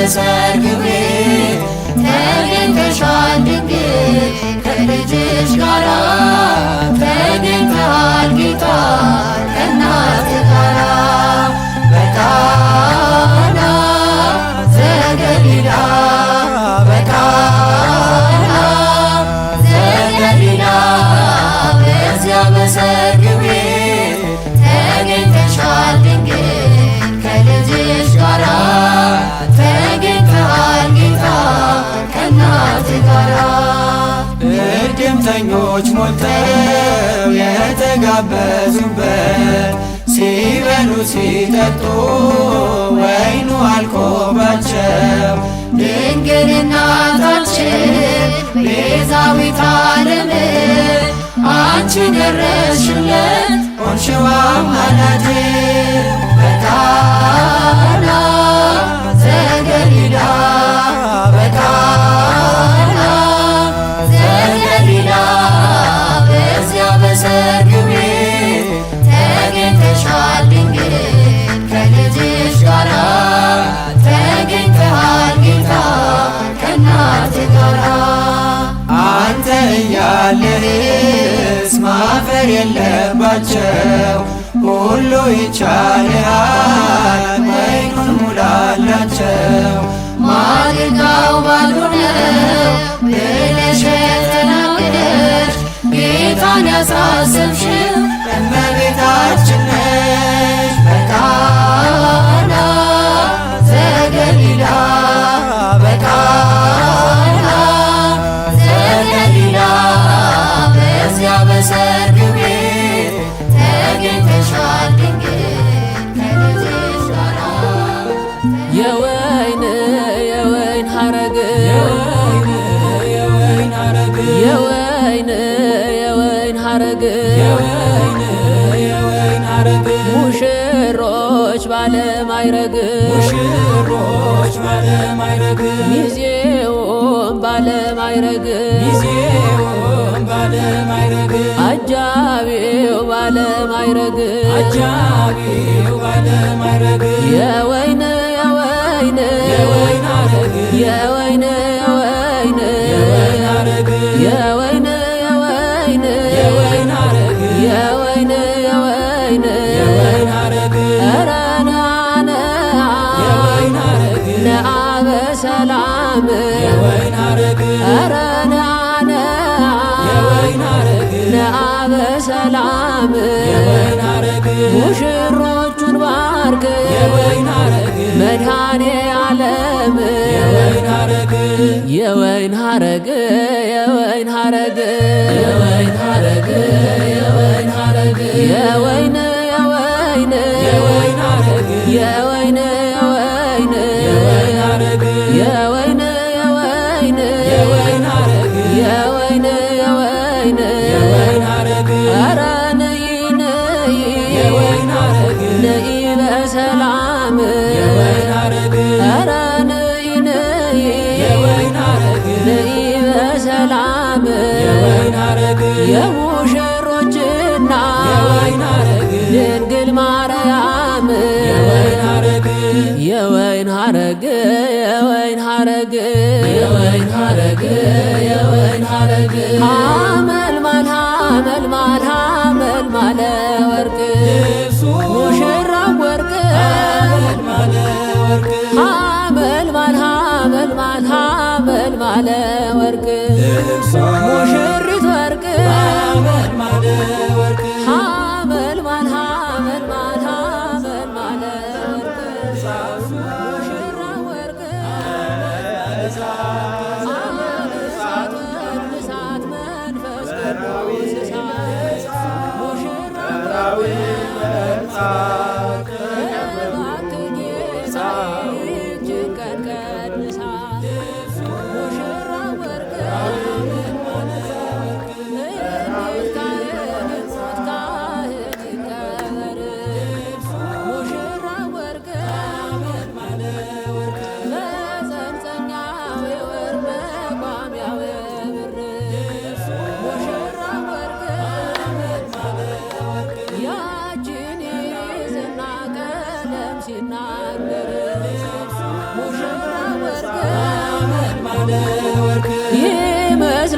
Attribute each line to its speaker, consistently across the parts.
Speaker 1: በሰርግ ቤት ተገኝተሻል ድንግል ከልጅሽ ጋራ ተገኝተሃል ጌታ ከእናትህ ጋራ በቃና ዘገሊላ በቃና ዘገሊላ በዚያ በሰርግ ቤት ተገኝተሻል ድንግል ከልጅሽ ጋራ ተገኝተሃል ጌታ ከእናትህ ጋራ እድምተኞች ሞልተው የተጋበዙበት ሲበሉ ሲጠጡ ወይኑ አልቆባቸው ድንግል እናታችን ቤዛዊተ ዓለም አንቺ ደረስሽለት ሆንሽው አማላጅ በቃና ዘገሊላ በቃና ዘገሊላ በዚያ በሰርግ ቤት ተገኝተሻል ድንግል ከልጅሽ ጋራ ተገኝተሃል ጌታ ከእናትህ ጋራ አንተ እያለህስ ማፈር የለባቸው ሁሉ ይቻልሃል ወይኑን ሙላላቸው ማድጋው ባዶ ነው ብለሽ የተናገርሽ ጌታን ያሳሰብሽው እመቤታችን ነሽ በቃና ዘገሊላ በቃና ዘገሊላ በዚያ በሰርግ ቤት ተገኝተሻል ድንግል ከልጅሽ ጋራ
Speaker 2: የወይን ሐረግ
Speaker 1: የወይን ሐረግ
Speaker 2: የወይን ሐረግ
Speaker 1: የወይን ሐረግ
Speaker 2: ሙሽሮች ባለማይረግ
Speaker 1: ሙሽሮች ባለማይረግ
Speaker 2: ሚዜውም ባለማይረግ
Speaker 1: ሚዜውም ባለማይረግ
Speaker 2: አጃቢው ባለማይረግ
Speaker 1: አጃቢው ባለማይረግ
Speaker 2: የወይን
Speaker 1: ሐረግ
Speaker 2: የወይን
Speaker 1: ሐረግ
Speaker 2: የወይን
Speaker 1: ሐረግ
Speaker 2: የወይን
Speaker 1: ሐረግ
Speaker 2: ኧረ ነአ
Speaker 1: የወይን ሐረግ
Speaker 2: ነአ በሰላም
Speaker 1: የወይን ሐረግ
Speaker 2: ኧረ ነአ
Speaker 1: የወይን ሐረግ
Speaker 2: ነአ በሰላም
Speaker 1: የወይን ሐረግ
Speaker 2: ሙሽሮቹን ባርክ
Speaker 1: የወይን ሐረግ
Speaker 2: መድኃኔ ዓለም
Speaker 1: የወይን ሐረግ
Speaker 2: የወይን ሐረግ የወይን ሐረግ
Speaker 1: የወይን ሐረግ የወይን ሐረግ
Speaker 2: የወይን
Speaker 1: የወይን ሐረግ
Speaker 2: የወይን
Speaker 1: የወይን ሐረግ
Speaker 2: የወይን
Speaker 1: የወይን ሐረግ
Speaker 2: የወይን
Speaker 1: የወይን ሐረግ
Speaker 2: ኧረ ነይ
Speaker 1: የወይን ሐረግ
Speaker 2: ነይ በሰላም
Speaker 1: የወይን ሐረግ
Speaker 2: ኧረ ነይ
Speaker 1: የወይን ሐረግ
Speaker 2: ነይ በሰላም
Speaker 1: የወይን ሐረግ
Speaker 2: የሙሽሮችና
Speaker 1: የወይን ሐረግ
Speaker 2: ድንግል ማርያም
Speaker 1: የወይን ሐረግ
Speaker 2: የወይን ሐረግ የወይን ሐረግ
Speaker 1: የወይን ሐረግ የወይን ሐረግ
Speaker 2: ሐመልማል ሐመልማል ሐመልማለ ወርቅ ሙሽራው ወርቅ
Speaker 1: ሐመልማለ ወርቅ
Speaker 2: ሐመልማል ሐመልማል ሐመልማለ ወርቅ ሙሽሪት ወርቅ
Speaker 1: ሐመልማለ ወርቅ
Speaker 2: ሐመልማል ሐመልማል ሐመልማለ ወርቅ ሙሽራው ወርቅ እሳት መንፈስ ቅዱስ እሳት ሙሽራው እባክህ ጌታ ይህችን ቀን ቀድሳት ሙሽራው ወርቅ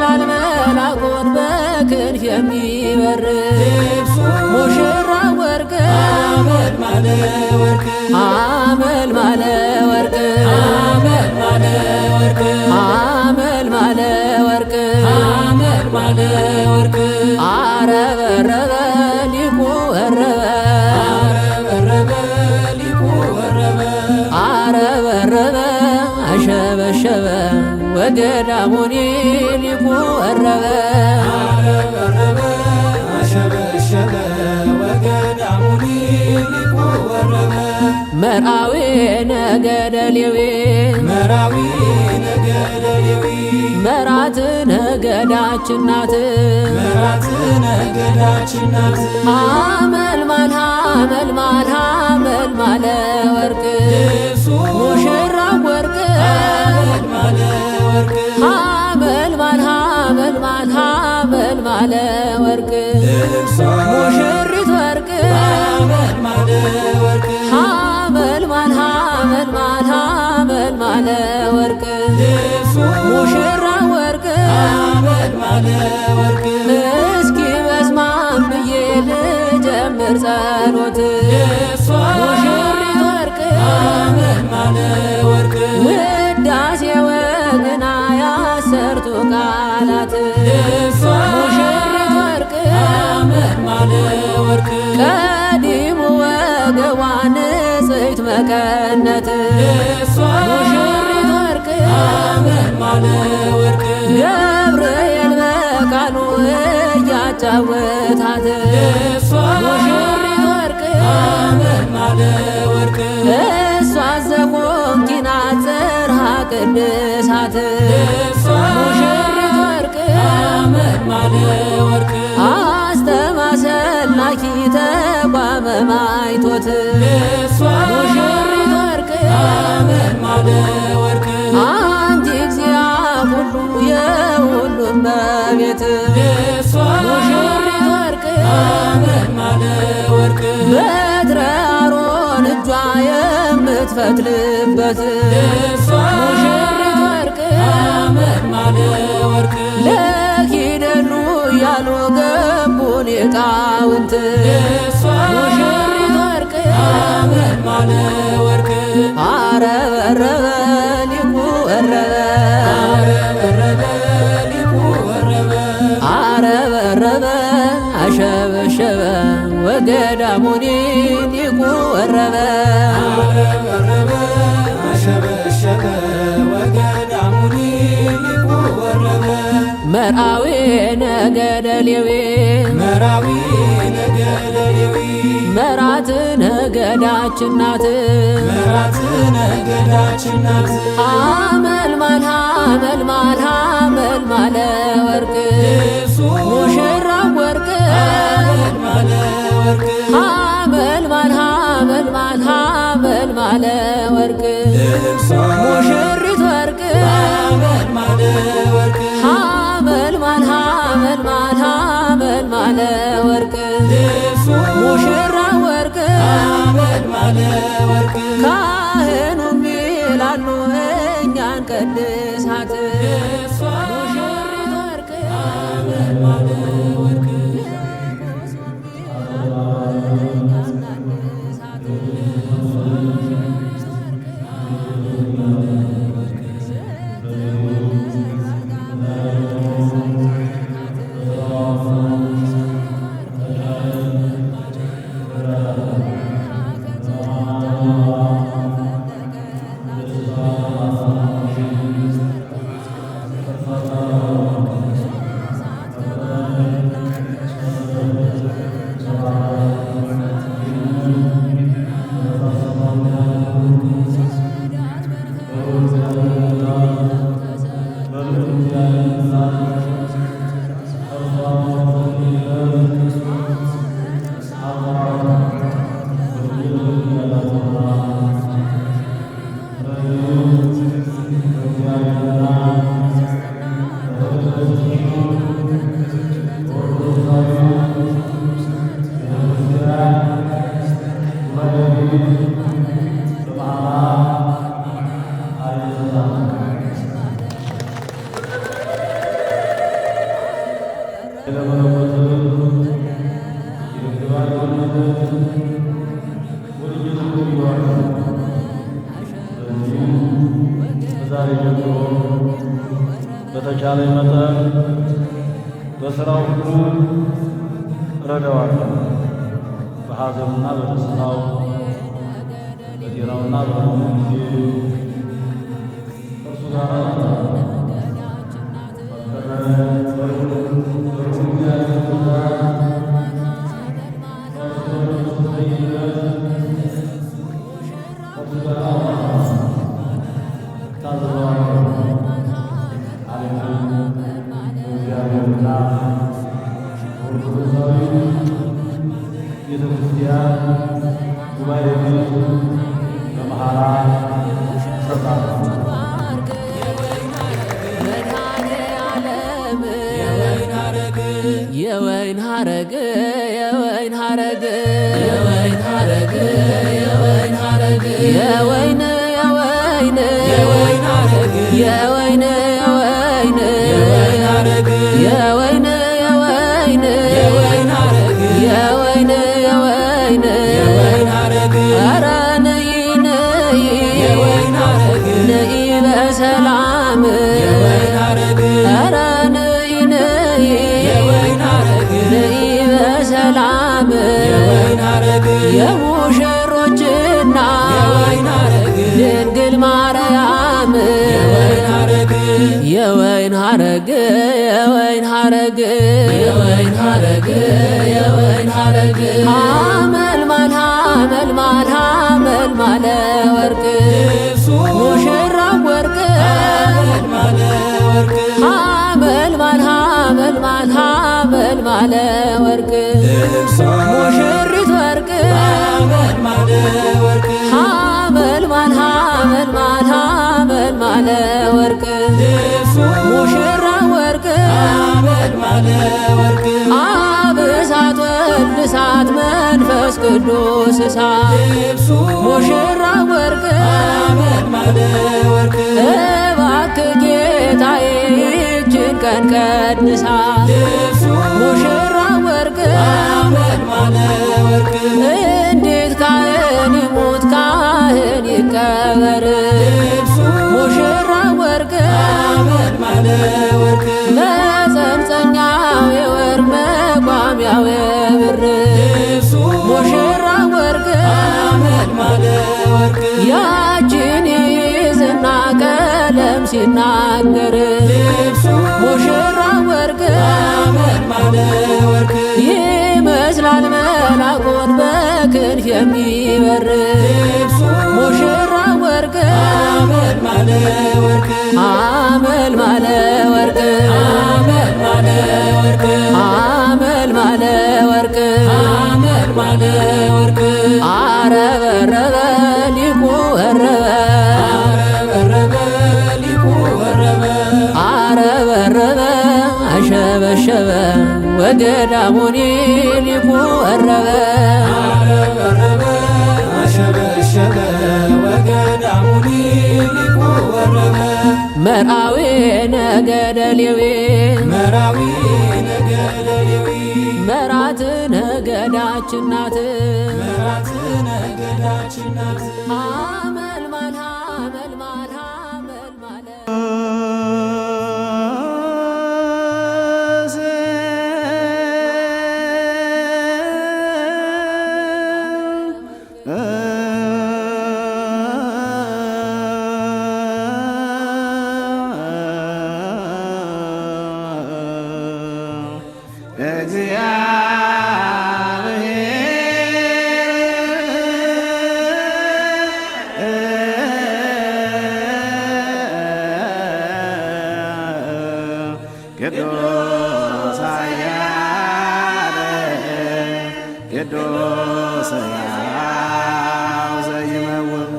Speaker 2: ይመስላል መላኩን በክንፍ የሚበር ሙሽራ ወርቅ
Speaker 1: አመልማለ ወርቅ
Speaker 2: አመልማለ ወርቅ
Speaker 1: አመልማለ ወርቅ
Speaker 2: አመልማለ ወርቅ
Speaker 1: አመልማለ ወርቅ
Speaker 2: አረበረበ ሊቁ ወረበ
Speaker 1: አረበረበ ሊቁ ወረበ
Speaker 2: አረበረበ አሸበሸበ ወገዳሙኒ ሊቁ ወረበ
Speaker 1: አረበረበ አሸበሸበ ወገዳሙኒ ሊቁ ወረበ
Speaker 2: መርአዊ ነገደ ሌዊ
Speaker 1: መራዊ ነገደ ሌዊ
Speaker 2: መራት ነገዳችን ናት
Speaker 1: መራት ነገዳችን ናት
Speaker 2: አመልማል አመልማል አመልማለ ወርቅ
Speaker 1: ልብሱ
Speaker 2: ሙሽራ ወርቅ
Speaker 1: አመልማለ ወርቅ
Speaker 2: አመልማል አመልማል አመልማለ ወርቅ
Speaker 1: ልብሷ
Speaker 2: ሙሽሪት ወርቅ
Speaker 1: አመልማለ ወርቅ
Speaker 2: አመልማል አመልማል አመልማለ ወርቅ
Speaker 1: ልብሱ
Speaker 2: ሙሽራ ወርቅ
Speaker 1: አመልማለ ወርቅ
Speaker 2: እስኪ በስማም ብዬ ልጀምር ጸሎት
Speaker 1: ልብሷ
Speaker 2: ሙሽሪት ወርቅ
Speaker 1: አመልማለ ወርቅ
Speaker 2: ውዳሴ ወግና ያሰርቱ ቃላት
Speaker 1: ልብሷ
Speaker 2: ሙሽሪት ወርቅ
Speaker 1: አመልማለ ወርቅ
Speaker 2: ቀዲሙ ወገቧን ንጽሕት መቀነት
Speaker 1: ልብሷ
Speaker 2: ሙሽሪት ወርቅ
Speaker 1: አመልማለ ወርቅ
Speaker 2: ገብርኤል በቃሉ እያጫወታት
Speaker 1: ልብሷ
Speaker 2: ሙሽሪት ወርቅ
Speaker 1: አመልማለ ወርቅ
Speaker 2: እሷ ዘቆንኪና ጽርሐ ቅድሳት
Speaker 1: ልብሷ
Speaker 2: ሙሽሪት ወርቅ
Speaker 1: አመልማለ ወርቅ
Speaker 2: አስተማሰላኪ ተቋመ ማይቶት
Speaker 1: ልብሷ
Speaker 2: ሙሽሪት ወርቅ
Speaker 1: አመልማለ ወርቅ
Speaker 2: አንቺ እግዚአብሔር ሁሉ የሁሉም እመቤት
Speaker 1: ልብሷ
Speaker 2: ሙሽሪት ወርቅ
Speaker 1: አመልማለ ወርቅ
Speaker 2: በትረ አሮን እጇ የምትፈትልበት
Speaker 1: ልብሷ
Speaker 2: ሙሽሪት ወርቅ
Speaker 1: አመልማለ ወርቅ
Speaker 2: ለኪደሉ ያሉ ገቡን ሊቃውንት
Speaker 1: ልብሷ
Speaker 2: ሙሽሪት ወርቅ
Speaker 1: አመልማለ ወርቅ
Speaker 2: አረበረበ ሊቁ ወረበ
Speaker 1: አረበረበ ሊቁ ወረበ
Speaker 2: አረበረበ አሸበሸበ ወገዳሙኒ ሊቁ ወረበ
Speaker 1: አረበረበ አሸበሸበ ወገዳሙኒ ሊቁ ወረበ
Speaker 2: መርአዊ ነገደ ሌዊ
Speaker 1: መራዊ ነገደ ሌዊ
Speaker 2: መራት ነገዳችን ናት
Speaker 1: መራት ነገዳችን ናት
Speaker 2: አመልማል አመልማል አመልማለ ወርቅ
Speaker 1: ልብሱ
Speaker 2: ሙሽራ ወርቅ
Speaker 1: አመልማለ ወርቅ
Speaker 2: አመልማል አመልማል አመልማለ ወርቅ
Speaker 1: ልብሷ
Speaker 2: ሙሽሪት ወርቅ
Speaker 1: አመልማለ ወርቅ
Speaker 2: አመልማል አመልማል አመልማለ ወርቅ
Speaker 1: ልብሱ
Speaker 2: ሙሽራ ወርቅ
Speaker 1: አመልማለ ወርቅ
Speaker 2: ካህኑም ይላሉ እኛን ቀድሳት
Speaker 1: ልብሷ
Speaker 2: ሙሽሪት ወርቅ
Speaker 1: አመልማለ ወርቅ
Speaker 3: ዛሬ ጀምሮ በተቻለ መጠን በስራው ሁሉ እረዳዋለሁ። በሐዘኑና በደስታው በጤናውና በሕመሙ ጊዜ እርሱ ጋር ቤተክርስቲያን ጉባኤ ቤት በመሐላ ሰጣለሁ።
Speaker 2: የወይን ሐረግ የወይን ሐረግ የወይን ሐረግ የወይን ሐረግ የወይን የወይን የወይን ሐረግ የወይን የወይን የወይን ሐረግ የወይን የወይን የወይን ሐረግ የወይን የወይን የወይን ሐረግ ኧረ ነይ ነይ የወይን ሐረግ ነይ በሰላም የወይን ሐረግ ኧረ ነይ ነይ የወይን ሐረግ ነይ በሰላም የወይን ሐረግ የሙሽሮችና የወይን ሐረግ ድንግል ማርያም የወይን ሐረግ የወይን ሐረግ የወይን ሐረግ የወይን ሐረግ የወይን ሐረግ ሐመልማል ሐመልማል ሐመልማለ ወርቅ ሙሽራው ወርቅ ሐመልማለ ወርቅ ሐመልማል ሐመልማል ሐመልማለ ወርቅ ሙሽሪት ወርቅ ሐመልማለ ወርቅ ሐመልማል ሐመልማል ሐመልማለ ወርቅ ሙሽራው ወርቅ ሐመልማለ ወርቅ አብ እሳት ወልድ እሳት መንፈስ ቅዱስ እሳት ሙሽራው ወርቅ ሐመልማለ ወርቅ እባክህ ጌታዬ ይህችን ቀን ቀድሳት ሙሽራው ወርቅ ሐመልማለ ወርቅ እንዴት ካህን ይሙት ካህን ይቀበር ሙሽራው ወርቅ ሐመልማለ ወርቅ መጸምጸኛው የወርቅ መቋሚያው የብር ሙሽራው ወርቅ ሐመልማለ ወርቅ ያችን ይይዝና ቀለም ሲናገር ሙሽራው ወርቅ ሐመልማለ ወርቅ ይመስላል መላኩን በክንፍ የሚበር ሙሽራው ወርቅ ሐመልማለ ወርቅ ሐመልማለ ወርቅ ሐመልማለ ወርቅ ሐመልማለ ወርቅ ሐመልማለ ወርቅ አረበረበ ሊቁ ወረበ አረበረበ ሊቁ ወረበ አረበረበ አሸበሸበ ወገዳሙኒ ሊቁ ወረበ አረበረበ አሸበሸበ ወገዳሙኒ ሊቁ ወረበ መርአዊ ነገደ ሌዊ መርአዊ ነገደ ሌዊ መራት ነገዳችን ናት መራት ነገዳችን ናት ሐመልማል ሐመልማል ሐመልማለ
Speaker 4: ቅዱስ ኃያል ቅዱስ ሕያው ዘይመውት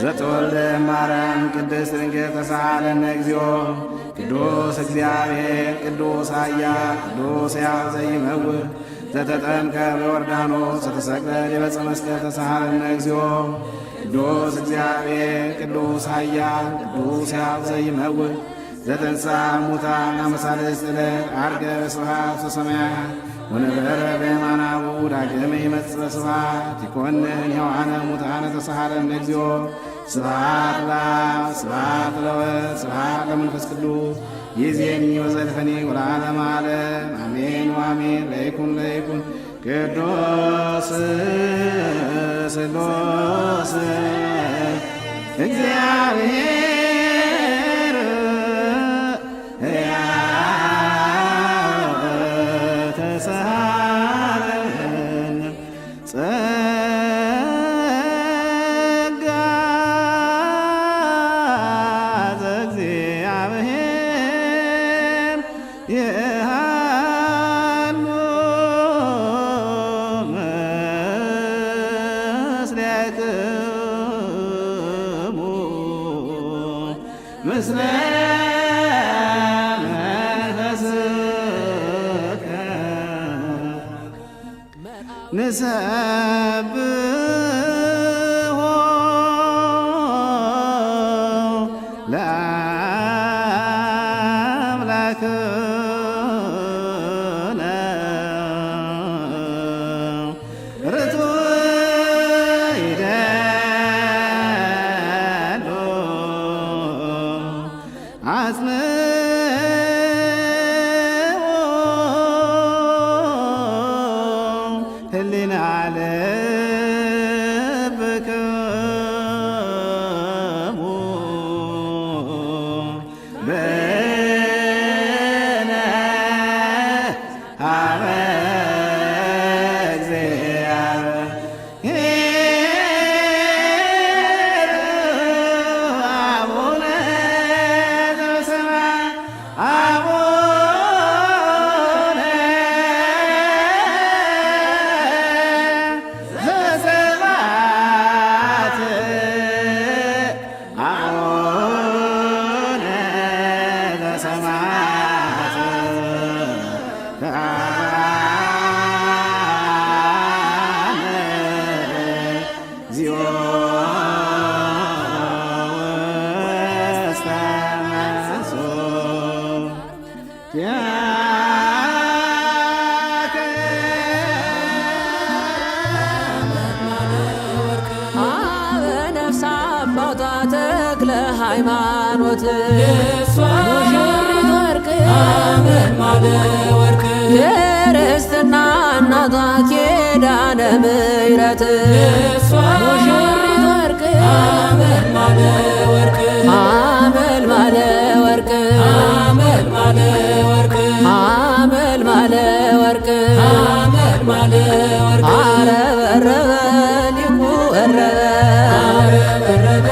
Speaker 4: ዘተወልደ ማርያም ቅድስት ድንግል ተሳሃለነ እግዚኦ ቅዱስ እግዚአብሔር ቅዱስ ኃያል ቅዱስ ሕያው ዘይመውት ዘተጠምቀ በዮርዳኖስ ዘተሰቅለ ዲበ መስቀል ተሳሃለነ እግዚኦ ቅዱስ እግዚአብሔር ቅዱስ ኃያል ቅዱስ ሕያው ዘይመውት ዘተንሥአ እሙታን አመሳልስት ዕለት ዐርገ በስብሐት ወሰማያት ወነበረ በየማናሁ ዳግመ ይመጽእ በስብሐት ይኰንን ሕያዋነ ሙታነ ተሳሃለነ እግዚኦ ስብሐት ለአብ ስብሐት ለወልድ ስብሐት ለመንፈስ ቅዱስ ይእዜኒ ወዘልፈኒ ወለዓለመ ዓለም አሜን ወአሜን። ለይኩን ቅዱስ ስሉስ እግዚአብሔር ሕያው ተሳሃለነ ጸጋ ዘእግዚአብሔር የሃሉ ምስሌክሙ ምስለ መንፈስከ ንሰብሖ ለአምላክነ ርቱዕ ይደሉ አጽንዑ ህሊና ልብክሙ በነ ኀበ እግዚአብሔር አቡነ ዘበሰማያት አቡነ ዘበሰማያት አቡነ ዘበሰማያት ከአነ እግዚኦ ውስተ መንሱት
Speaker 2: አበ ነፍስ አባቷ ተክለ ሃይማኖት
Speaker 1: እሷ
Speaker 2: ሙሽሪት ወርቅ
Speaker 1: አመልማለ ወርቅ
Speaker 2: የርስትና እናቷ ኪዳነ ምሕረት
Speaker 1: እሷ
Speaker 2: ሙሽሪት ወርቅ
Speaker 1: አመልማለ ወርቅ
Speaker 2: አመልማለ ወርቅ
Speaker 1: አመልማለ ወርቅ
Speaker 2: አመልማለ ወርቅ
Speaker 1: አመልማለ ወርቅ
Speaker 2: አረበረበ ሊቁ ወረበ
Speaker 1: አረበረበ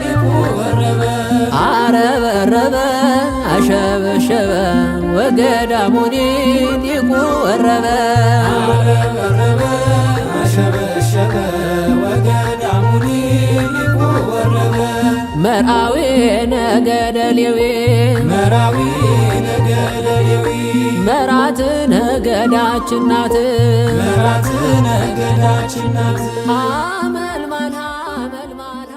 Speaker 1: ሊቁ ወረበ
Speaker 2: አረበረበ አሸበሸበ ወገዳሙኒ ሊቁ ወረበ
Speaker 1: አረበረበ አሸበሸበ ወገዳሙኒ ሊቁ ወረበ
Speaker 2: መርአዊ ነገደ ሌዊ
Speaker 1: መራዊ ነገደ ሌዊ
Speaker 2: መራት ነገዳችን ናት
Speaker 1: መራት ነገዳችን ናት
Speaker 2: አመልማል አመልማል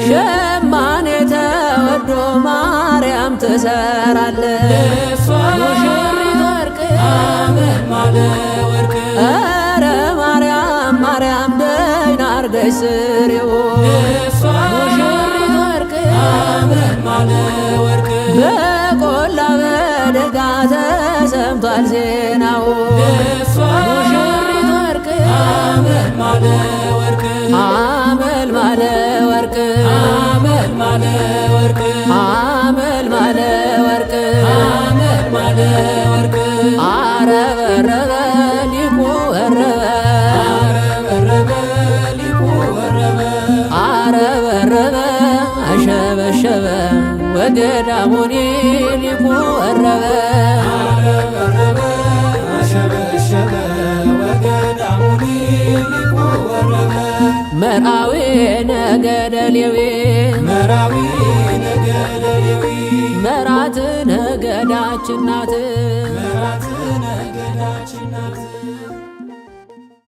Speaker 2: ሸማኔ ተወዶ ማርያም ትሰራለች ሙሽሪት
Speaker 1: ማለ ወርቅ
Speaker 2: ኧረ ማርያም ማርያም ደይና አርገሽ ስሪው
Speaker 1: እሷ
Speaker 2: ሙሽሪት ወርቅ
Speaker 1: አምረን ማለ ወርቅ
Speaker 2: በቆላ በደጋ ተሰምቷል ዜናው
Speaker 1: እሷ
Speaker 2: ሙሽሪት ወርቅ
Speaker 1: አምረን ማለ ወርቅ
Speaker 2: አመል ማለ ወርቅ
Speaker 1: አመል ማለ ወርቅ
Speaker 2: አመል ማለ ወርቅ
Speaker 1: አመል ማለ ወርቅ
Speaker 2: አረበረበ ሊቁ ወረበ
Speaker 1: አረበረበ ሊቁ ወረበ
Speaker 2: አረበረበ አሸበሸበ ወገዳሙኒ ሊቁ ወረበ
Speaker 1: አረበረበ አሸበሸበ ወገዳሙኒ ሊቁ ወረበ
Speaker 2: መርአዊ ነገደ ሌዊ
Speaker 1: መራዊ ነገደ ሌዊ
Speaker 2: መራት ነገዳችን ናት
Speaker 1: መራት ነገዳችን ናት